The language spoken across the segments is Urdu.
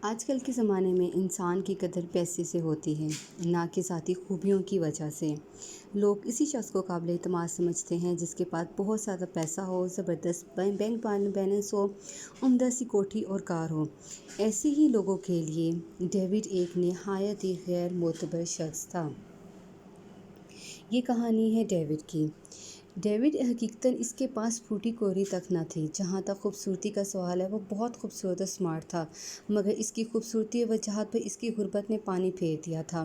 آج کل کے زمانے میں انسان کی قدر پیسے سے ہوتی ہے، نہ کہ ذاتی خوبیوں کی وجہ سے۔ لوگ اسی شخص کو قابل اعتماد سمجھتے ہیں جس کے پاس بہت زیادہ پیسہ ہو، زبردست بینک بیلنس ہو، عمدہ سی کوٹھی اور کار ہو۔ ایسے ہی لوگوں کے لیے ڈیوڈ ایک نہایت ہی غیر معتبر شخص تھا۔ یہ کہانی ہے ڈیوڈ کی۔ ڈیوڈ حقیقتاً اس کے پاس پھوٹی کوری تک نہ تھی۔ جہاں تک خوبصورتی کا سوال ہے، وہ بہت خوبصورت اور سمارٹ تھا، مگر اس کی خوبصورتی و وجاہت پر اس کی غربت نے پانی پھیر دیا تھا۔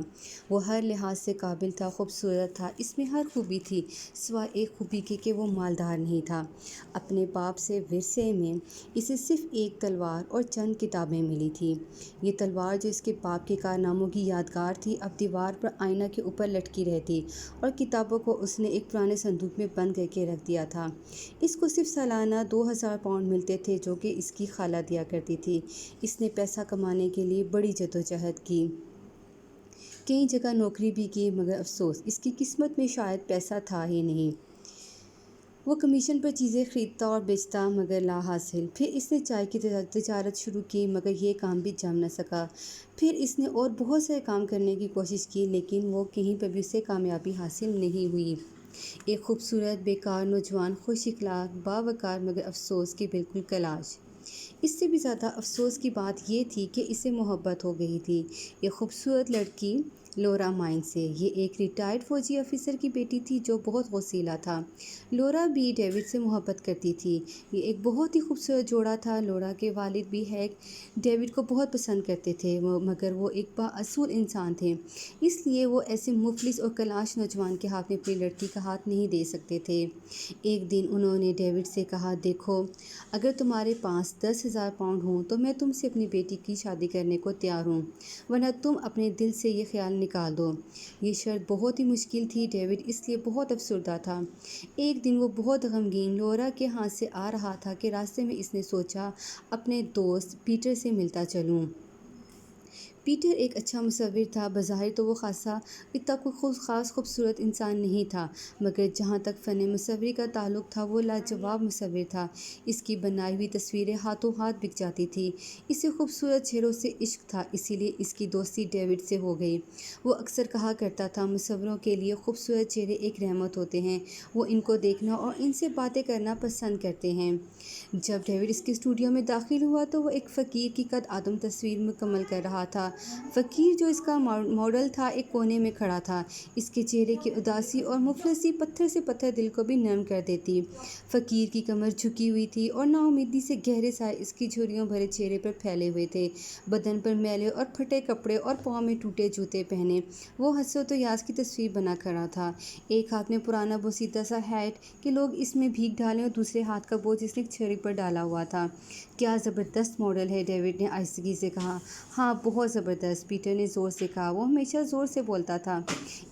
وہ ہر لحاظ سے قابل تھا، خوبصورت تھا، اس میں ہر خوبی تھی، سوائے ایک خوبی کے کہ وہ مالدار نہیں تھا۔ اپنے باپ سے ورثے میں اسے صرف ایک تلوار اور چند کتابیں ملی تھیں۔ یہ تلوار جو اس کے باپ کے کارناموں کی یادگار تھی، اب دیوار پر آئینہ کے اوپر لٹکی رہتی، اور کتابوں کو اس نے ایک پرانے صندوق میں بند کر کے رکھ دیا تھا۔ اس کو صرف سالانہ 2000 پاؤنڈ ملتے تھے جو کہ اس کی خالہ دیا کرتی تھی۔ اس نے پیسہ کمانے کے لیے بڑی جدوجہد کی، کئی جگہ نوکری بھی کی، مگر افسوس اس کی قسمت میں شاید پیسہ تھا ہی نہیں۔ وہ کمیشن پر چیزیں خریدتا اور بیچتا، مگر لا حاصل۔ پھر اس نے چائے کی تجارت شروع کی، مگر یہ کام بھی جم نہ سکا۔ پھر اس نے اور بہت سے کام کرنے کی کوشش کی، لیکن وہ کہیں پر بھی اسے کامیابی حاصل نہیں ہوئی۔ ایک خوبصورت بیکار نوجوان، خوش اخلاق، باوقار، مگر افسوس کی بالکل کلاش۔ اس سے بھی زیادہ افسوس کی بات یہ تھی کہ اسے محبت ہو گئی تھی ایک خوبصورت لڑکی لورا مائن سے۔ یہ ایک ریٹائرڈ فوجی افسر کی بیٹی تھی جو بہت غصیلا تھا۔ لورا بھی ڈیوڈ سے محبت کرتی تھی۔ یہ ایک بہت ہی خوبصورت جوڑا تھا۔ لورا کے والد بھی ہیک ڈیوڈ کو بہت پسند کرتے تھے، مگر وہ ایک بااصول انسان تھے، اس لیے وہ ایسے مفلس اور کلاش نوجوان کے ہاتھ میں اپنی لڑکی کا ہاتھ نہیں دے سکتے تھے۔ ایک دن انہوں نے ڈیوڈ سے کہا، دیکھو، اگر تمہارے پاس 10,000 پاؤنڈ ہوں تو میں تم سے اپنی بیٹی کی شادی کرنے کو تیار ہوں، ورنہ تم اپنے دل سے یہ خیال نکال دو۔ یہ شرط بہت ہی مشکل تھی، ڈیوڈ اس لیے بہت افسردہ تھا۔ ایک دن وہ بہت غمگین لورا کے ہاتھ سے آ رہا تھا کہ راستے میں اس نے سوچا اپنے دوست پیٹر سے ملتا چلوں۔ پیٹر ایک اچھا مصور تھا۔ بظاہر تو وہ اتنا کوئی خاص خوبصورت انسان نہیں تھا، مگر جہاں تک فن مصوری کا تعلق تھا وہ لاجواب مصور تھا۔ اس کی بنائی ہوئی تصویریں ہاتھوں ہاتھ بک جاتی تھیں۔ اسے خوبصورت چہروں سے عشق تھا، اسی لیے اس کی دوستی ڈیوڈ سے ہو گئی۔ وہ اکثر کہا کرتا تھا، مصوروں کے لیے خوبصورت چہرے ایک رحمت ہوتے ہیں، وہ ان کو دیکھنا اور ان سے باتیں کرنا پسند کرتے ہیں۔ جب ڈیوڈ اس کے اسٹوڈیو میں داخل ہوا تو وہ ایک فقیر کی قد آدم تصویر مکمل کر رہا تھا۔ فقیر جو اس کا ماڈل تھا ایک کونے میں کھڑا تھا۔ اس کے چہرے کی اداسی اور مفلسی پتھر سے پتھر دل کو بھی نرم کر دیتی۔ فقیر کی کمر جھکی ہوئی تھی اور نا امیدی سے گہرے سائے اس کی جھریوں بھرے چہرے پر پھیلے ہوئے تھے۔ بدن پر میلے اور پھٹے کپڑے اور پاؤں میں ٹوٹے جوتے پہنے وہ حسرت و یاس کی تصویر بنا کھڑا تھا۔ ایک ہاتھ میں پرانا بوسیدہ سا ہیٹ کہ لوگ اس میں بھیگ ڈالیں، اور دوسرے ہاتھ کا بوجھ اس نے ایک چھری پر ڈالا ہوا تھا۔ کیا زبردست ماڈل ہے، ڈیوڈ نے آہستگی سے کہا۔ ہاں، بہت زبردست، پیٹر نے زور سے کہا۔ وہ ہمیشہ زور سے بولتا تھا۔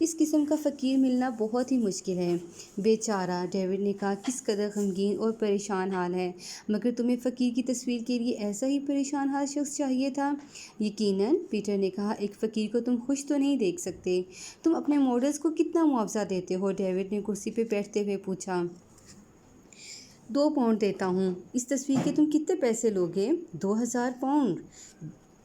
اس قسم کا فقیر ملنا بہت ہی مشکل ہے۔ بے چارہ، ڈیوڈ نے کہا، کس قدر غمگین اور پریشان حال ہے۔ مگر تمہیں فقیر کی تصویر کے لیے ایسا ہی پریشان حال شخص چاہیے تھا۔ یقیناً، پیٹر نے کہا، ایک فقیر کو تم خوش تو نہیں دیکھ سکتے۔ تم اپنے ماڈلز کو کتنا معاوضہ دیتے ہو؟ ڈیوڈ نے کرسی پہ بیٹھتے ہوئے پوچھا۔ 2 پاؤنڈ دیتا ہوں۔ اس تصویر کے تم کتنے پیسے لوگے؟ 2000 پاؤنڈ۔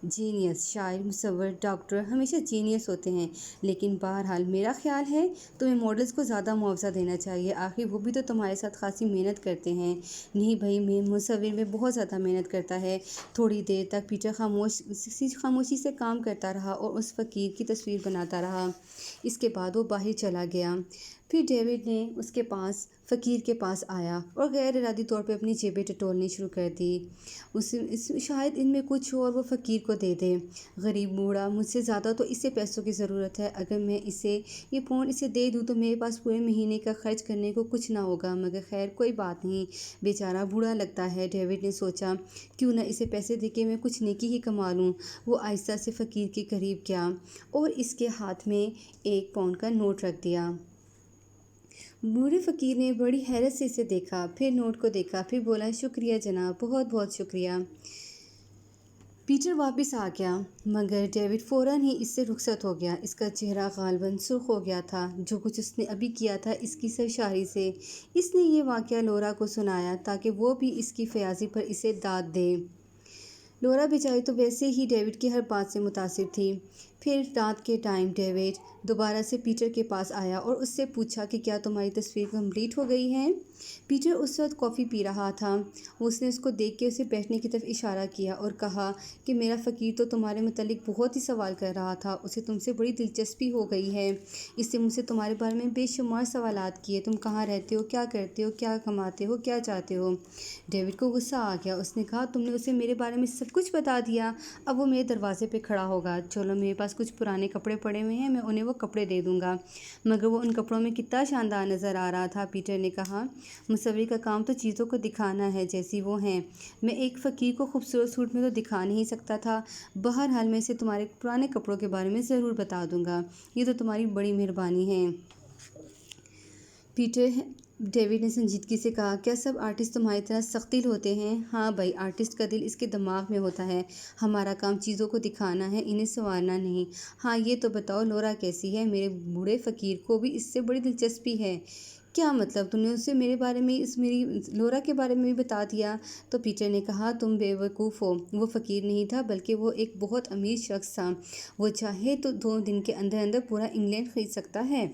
جینیس، شاعر، مصور، ڈاکٹر ہمیشہ جینیس ہوتے ہیں، لیکن بہرحال میرا خیال ہے تمہیں ماڈلز کو زیادہ معاوضہ دینا چاہیے، آخر وہ بھی تو تمہارے ساتھ خاصی محنت کرتے ہیں۔ نہیں بھائی، مصور میں بہت زیادہ محنت کرتا ہے۔ تھوڑی دیر تک پیٹر خاموشی سے کام کرتا رہا اور اس فقیر کی تصویر بناتا رہا۔ اس کے بعد وہ باہر چلا گیا۔ پھر ڈیوڈ نے فقیر کے پاس آیا اور غیر ارادی طور پہ اپنی جیبیں ٹٹولنی شروع کر دی۔ شاید ان میں کچھ ہو اور وہ فقیر کو دے دے۔ غریب بوڑھا، مجھ سے زیادہ تو اسے پیسوں کی ضرورت ہے۔ اگر میں یہ پاؤنڈ اسے دے دوں تو میرے پاس پورے مہینے کا خرچ کرنے کو کچھ نہ ہوگا، مگر خیر کوئی بات نہیں، بیچارہ بوڑھا لگتا ہے۔ ڈیوڈ نے سوچا، کیوں نہ اسے پیسے دے کے میں کچھ نیکی ہی کما لوں۔ وہ آہستہ سے فقیر کے قریب گیا اور اس کے ہاتھ میں 1 پاؤنڈ کا نوٹ رکھ دیا۔ بوڑھے فقیر نے بڑی حیرت سے اسے دیکھا، پھر نوٹ کو دیکھا، پھر بولا، شکریہ جناب، بہت بہت شکریہ۔ پیٹر واپس آ گیا، مگر ڈیوڈ فوراً ہی اس سے رخصت ہو گیا۔ اس کا چہرہ غالباً سرخ ہو گیا تھا، جو کچھ اس نے ابھی کیا تھا اس کی سرشاری سے۔ اس نے یہ واقعہ لورا کو سنایا تاکہ وہ بھی اس کی فیاضی پر اسے داد دے۔ لورا بیچاری تو ویسے ہی ڈیوڈ کی ہر بات سے متاثر تھی۔ پھر رات کے ٹائم ڈیوڈ دوبارہ سے پیٹر کے پاس آیا اور اس سے پوچھا کہ کیا تمہاری تصویر کمپلیٹ ہو گئی ہے؟ پیٹر اس وقت کافی پی رہا تھا۔ اس نے اس کو دیکھ کے اسے بیٹھنے کی طرف اشارہ کیا اور کہا کہ میرا فقیر تو تمہارے متعلق بہت ہی سوال کر رہا تھا، اسے تم سے بڑی دلچسپی ہو گئی ہے، اس نے مجھ سے تمہارے بارے میں بے شمار سوالات کیے، تم کہاں رہتے ہو، کیا کرتے ہو، کیا کماتے ہو، کیا چاہتے ہو؟ ڈیوڈ کو غصہ آ گیا۔ اس نے کہا تم نے اسے میرے بارے میں سب کچھ بتا دیا، اب وہ میرے دروازے پہ کھڑا ہوگا۔ چلو میرے پاس کچھ پرانے کپڑے پڑے ہوئے ہیں، میں انہیں وہ کپڑے دے دوں گا۔ مگر وہ ان کپڑوں میں کتنا شاندار نظر آ رہا تھا، پیٹر نے کہا۔ مصوری کا کام تو چیزوں کو دکھانا ہے جیسی وہ ہیں، میں ایک فقیر کو خوبصورت سوٹ میں تو دکھا نہیں سکتا تھا۔ بہرحال میں اسے تمہارے پرانے کپڑوں کے بارے میں ضرور بتا دوں گا، یہ تو تمہاری بڑی مہربانی ہے۔ ڈیوڈ نے سنجیدگی سے کہا، کیا سب آرٹسٹ تمہاری طرح سخت دل ہوتے ہیں؟ ہاں بھائی، آرٹسٹ کا دل اس کے دماغ میں ہوتا ہے، ہمارا کام چیزوں کو دکھانا ہے، انہیں سنوارنا نہیں۔ ہاں یہ تو بتاؤ لورا کیسی ہے؟ میرے بوڑھے فقیر کو بھی اس سے بڑی دلچسپی ہے۔ کیا مطلب، تم نے اسے میرے بارے میں میری لورا کے بارے میں بھی بتا دیا؟ تو پیٹر نے کہا، تم بے وقوف ہو، وہ فقیر نہیں تھا بلکہ وہ ایک بہت امیر شخص تھا، وہ چاہے تو 2 دن کے اندر اندر پورا انگلینڈ خرید سکتا ہے۔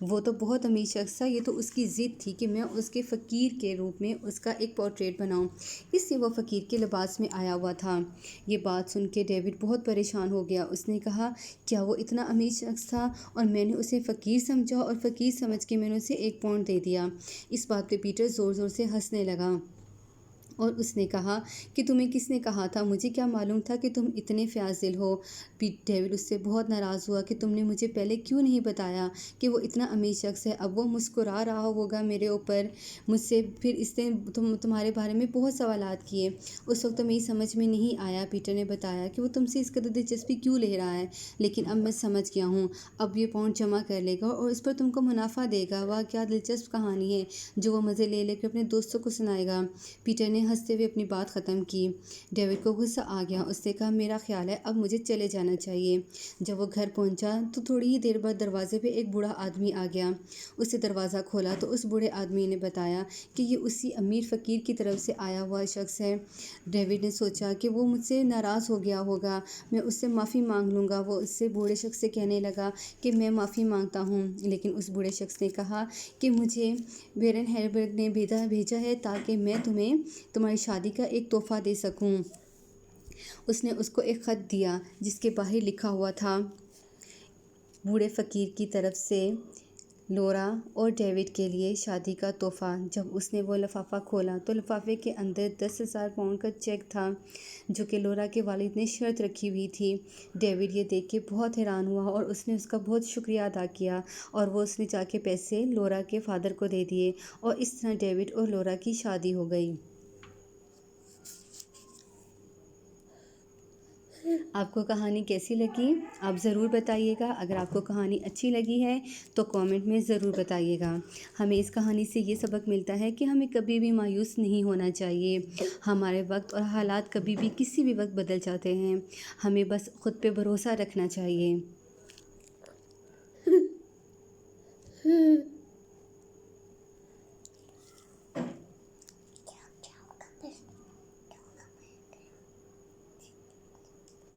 وہ تو بہت امیر شخص تھا، یہ تو اس کی ضد تھی کہ میں اس کے فقیر کے روپ میں اس کا ایک پورٹریٹ بناؤں، اس لیے وہ فقیر کے لباس میں آیا ہوا تھا۔ یہ بات سن کے ڈیوڈ بہت پریشان ہو گیا۔ اس نے کہا، کیا وہ اتنا امیر شخص تھا اور میں نے اسے فقیر سمجھا اور فقیر سمجھ کے میں نے اسے 1 پاؤنڈ دے دیا؟ اس بات پہ پیٹر زور زور سے ہنسنے لگا اور اس نے کہا کہ تمہیں کس نے کہا تھا؟ مجھے کیا معلوم تھا کہ تم اتنے فیاض دل ہو؟ ڈیوڈ اس سے بہت ناراض ہوا کہ تم نے مجھے پہلے کیوں نہیں بتایا کہ وہ اتنا امیر شخص ہے۔ اب وہ مسکرا رہا ہوگا میرے اوپر، مجھ سے پھر اس نے تمہارے بارے میں بہت سوالات کیے۔ اس وقت تو میری سمجھ میں نہیں آیا، پیٹر نے بتایا، کہ وہ تم سے اس قدر دلچسپی کیوں لے رہا ہے، لیکن اب میں سمجھ گیا ہوں، اب یہ پاؤنڈ جمع کر لے گا اور اس پر تم کو منافع دے گا۔ واہ کیا دلچسپ کہانی ہے جو وہ مزے لے لے کر اپنے دوستوں کو سنائے گا۔ پیٹر نے ہنستے ہوئے اپنی بات ختم کی۔ ڈیوڈ کو غصہ آ گیا۔ اس نے کہا، میرا خیال ہے اب مجھے چلے جانا چاہیے۔ جب وہ گھر پہنچا تو تھوڑی ہی دیر بعد دروازے پہ ایک بوڑھا آدمی آ گیا۔ اس نے دروازہ کھولا تو اس بوڑھے آدمی نے بتایا کہ یہ اسی امیر فقیر کی طرف سے آیا ہوا شخص ہے۔ ڈیوڈ نے سوچا کہ وہ مجھ سے ناراض ہو گیا ہوگا، میں اس سے معافی مانگ لوں گا۔ وہ اس سے بوڑھے شخص سے کہنے لگا کہ میں معافی مانگتا ہوں، لیکن اس بوڑھے شخص نے کہا کہ مجھے ویرن ہیزبرگ نے بھیجا ہے تاکہ میں تمہیں تمہاری شادی کا ایک تحفہ دے سکوں۔ اس نے اس کو ایک خط دیا جس کے باہر لکھا ہوا تھا، بوڑھے فقیر کی طرف سے لورا اور ڈیوڈ کے لیے شادی کا تحفہ۔ جب اس نے وہ لفافہ کھولا تو لفافے کے اندر 10,000 پاؤنڈ کا چیک تھا جو کہ لورا کے والد نے شرط رکھی ہوئی تھی۔ ڈیوڈ یہ دیکھ کے بہت حیران ہوا اور اس نے اس کا بہت شکریہ ادا کیا اور وہ اس نے جا کے پیسے لورا کے فادر کو دے دیے اور اس طرح ڈیوڈ اور لورا کی شادی ہو گئی۔ آپ کو کہانی کیسی لگی؟ آپ ضرور بتائیے گا۔ اگر آپ کو کہانی اچھی لگی ہے تو کامنٹ میں ضرور بتائیے گا۔ ہمیں اس کہانی سے یہ سبق ملتا ہے کہ ہمیں کبھی بھی مایوس نہیں ہونا چاہیے۔ ہمارے وقت اور حالات کبھی بھی کسی بھی وقت بدل جاتے ہیں، ہمیں بس خود پہ بھروسہ رکھنا چاہیے۔